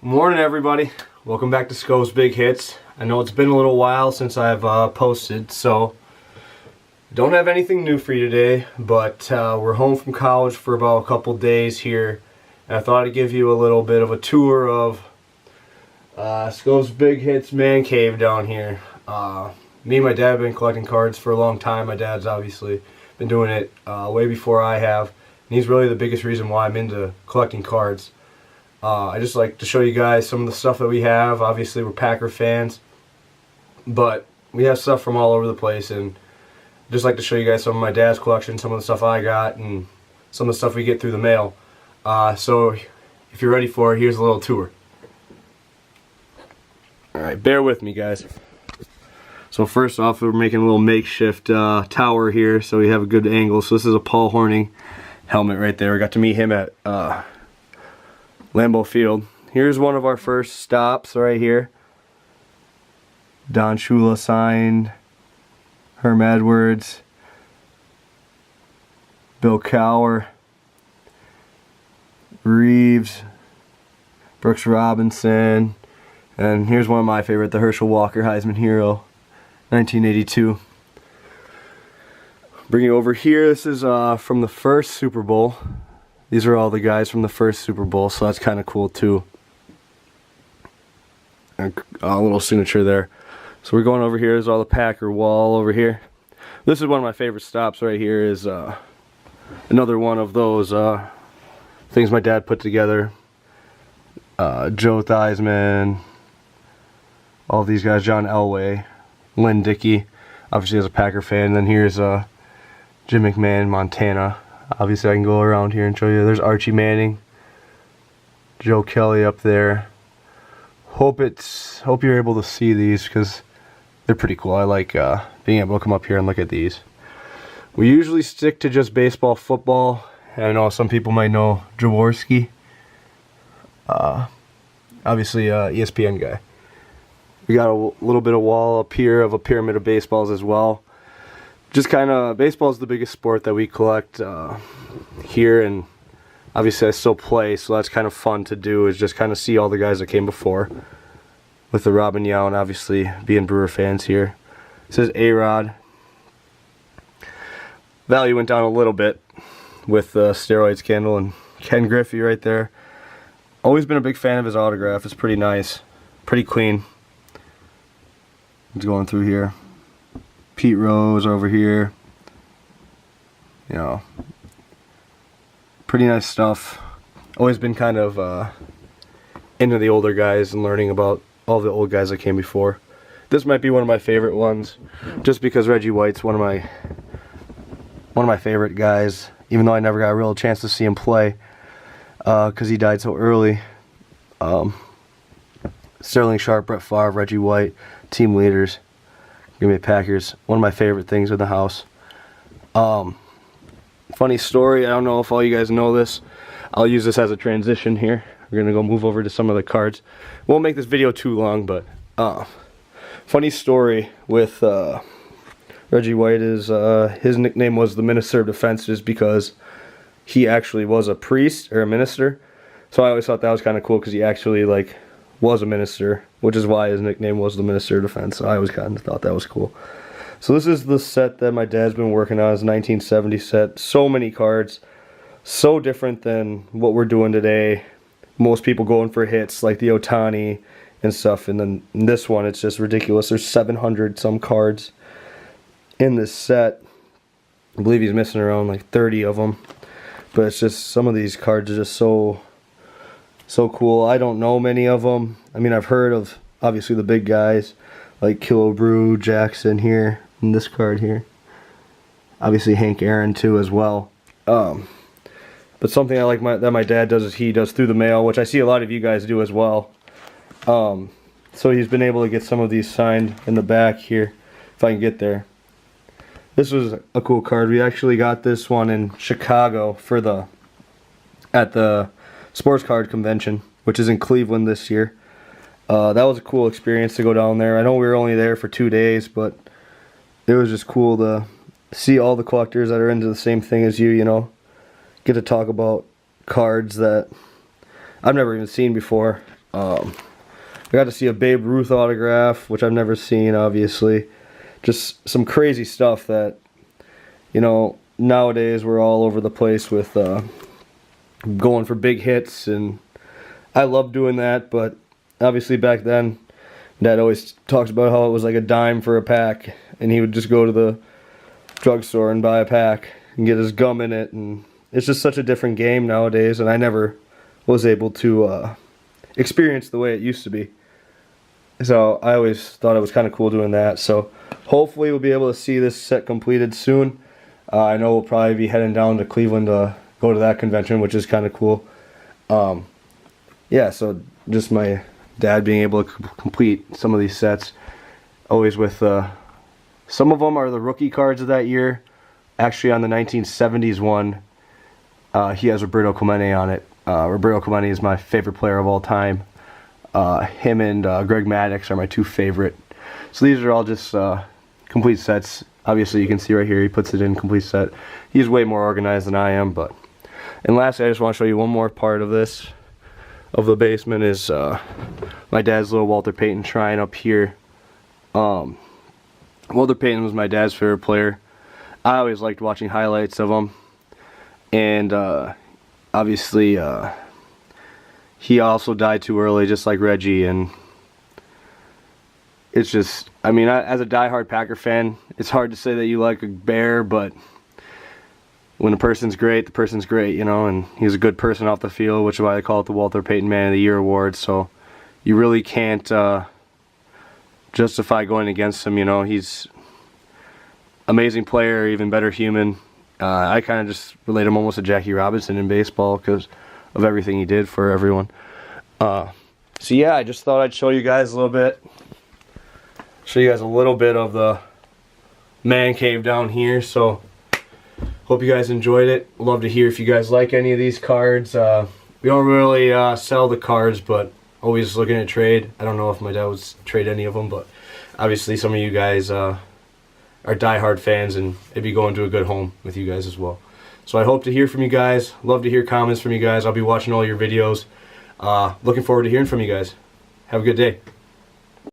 Morning, everybody. Welcome back to Scov's Big Hits. I know it's been a little while since I've posted, so don't have anything new for you today, but we're home from college for about a couple days here, and I thought I'd give you a little bit of a tour of Scov's Big Hits man cave down here. Me and my dad have been collecting cards for a long time. My dad's obviously been doing it way before I have, and he's really the biggest reason why I'm into collecting cards. I just like to show you guys some of the stuff that we have. Obviously we're Packer fans, but we have stuff from all over the place, and just like to show you guys some of my dad's collection, some of the stuff I got, and some of the stuff we get through the mail. So if you're ready for it, here's a little tour. Alright, bear with me, guys. So first off, we're making a little makeshift tower here so we have a good angle. So this is a Paul Hornung helmet right there. I got to meet him at Lambeau Field. Here's one of our first stops right here. Don Shula signed, Herm Edwards, Bill Cowher, Reeves, Brooks Robinson, and here's one of my favorite, the Herschel Walker Heisman Hero, 1982. Bring you over here, this is from the first Super Bowl. These are all the guys from the first Super Bowl, so that's kind of cool too. And a little signature there. So we're going over here. There's all the Packer wall over here. This is one of my favorite stops right here. Is another one of those things my dad put together. Joe Theismann, all these guys, John Elway, Lynn Dickey, obviously as a Packer fan. And then here's Jim McMahon, Montana. Obviously I can go around here and show you. There's Archie Manning, Joe Kelly up there. Hope you're able to see these because they're pretty cool. I like being able to come up here and look at these. We usually stick to just baseball, football. I know some people might know Jaworski. Obviously ESPN guy. We got a little bit of wall up here of a pyramid of baseballs as well. Just kind of, baseball is the biggest sport that we collect here, and obviously I still play, so that's kind of fun to do, is just kind of see all the guys that came before. With the Robin Yount, obviously being Brewer fans here. It says A-Rod. Value went down a little bit with the steroid scandal, and Ken Griffey right there. Always been a big fan of his autograph. It's pretty nice, pretty clean. It's going through here. Pete Rose over here, you know, pretty nice stuff. Always been kind of into the older guys and learning about all the old guys that came before. This might be one of my favorite ones, just because Reggie White's one of my favorite guys, even though I never got a real chance to see him play because he died so early. Sterling Sharp, Brett Favre, Reggie White, team leaders. Green Bay Packers, one of my favorite things in the house. Funny story, I don't know if all you guys know this. I'll use this as a transition here. We're going to go move over to some of the cards. Won't make this video too long, but funny story with Reggie White is his nickname was the Minister of Defense just because he actually was a priest or a minister. So I always thought that was kind of cool because he actually was a minister, which is why his nickname was the Minister of Defense. So I always kind of thought that was cool. So this is the set that my dad's been working on. It's a 1970 set. So many cards. So different than what we're doing today. Most people going for hits like the Ohtani and stuff. And then this one, it's just ridiculous. There's 700 some cards in this set. I believe he's missing around like 30 of them. But it's just, some of these cards are just so cool. I don't know many of them. I mean, I've heard of obviously the big guys like Killebrew, Jackson here, and this card here. Obviously Hank Aaron too as well. But something I like that my dad does is he does through the mail, which I see a lot of you guys do as well. So he's been able to get some of these signed in the back here, if I can get there. This was a cool card. We actually got this one in Chicago for at the Sports Card Convention, which is in Cleveland this year. That was a cool experience to go down there. I know we were only there for 2 days, but it was just cool to see all the collectors that are into the same thing as you know. Get to talk about cards that I've never even seen before. I got to see a Babe Ruth autograph, which I've never seen, obviously. Just some crazy stuff that, you know, nowadays we're all over the place with going for big hits, and I love doing that, but obviously back then, Dad always talks about how it was like a dime for a pack, and he would just go to the drugstore and buy a pack and get his gum in it, and it's just such a different game nowadays, and I never was able to experience the way it used to be. So I always thought it was kind of cool doing that. So hopefully we'll be able to see this set completed soon. I know we'll probably be heading down to Cleveland to go to that convention, which is kind of cool. Yeah, so just my dad being able to complete some of these sets, always with some of them are the rookie cards of that year. Actually, on the 1970s one, he has Roberto Clemente on it. Roberto Clemente is my favorite player of all time. Him and Greg Maddux are my two favorite. So these are all just complete sets. Obviously, you can see right here, he puts it in complete set. He's way more organized than I am. But and lastly, I just want to show you one more part of this, of the basement, is my dad's little Walter Payton shrine up here. Walter Payton was my dad's favorite player. I always liked watching highlights of him, and obviously he also died too early, just like Reggie. And it's just, I mean, as a diehard Packer fan, it's hard to say that you like a Bear, but when a person's great, the person's great, you know. And he's a good person off the field, which is why they call it the Walter Payton Man of the Year award. So you really can't justify going against him, you know. He's amazing player, even better human. I kind of just relate him almost to Jackie Robinson in baseball because of everything he did for everyone. So yeah, I just thought I'd show you guys a little bit. Show you guys a little bit of the man cave down here. So hope you guys enjoyed it. Love to hear if you guys like any of these cards. We don't really sell the cards, but always looking at trade. I don't know if my dad would trade any of them, but obviously some of you guys are diehard fans, and it'd be going to a good home with you guys as well. So I hope to hear from you guys. Love to hear comments from you guys. I'll be watching all your videos. Looking forward to hearing from you guys. Have a good day.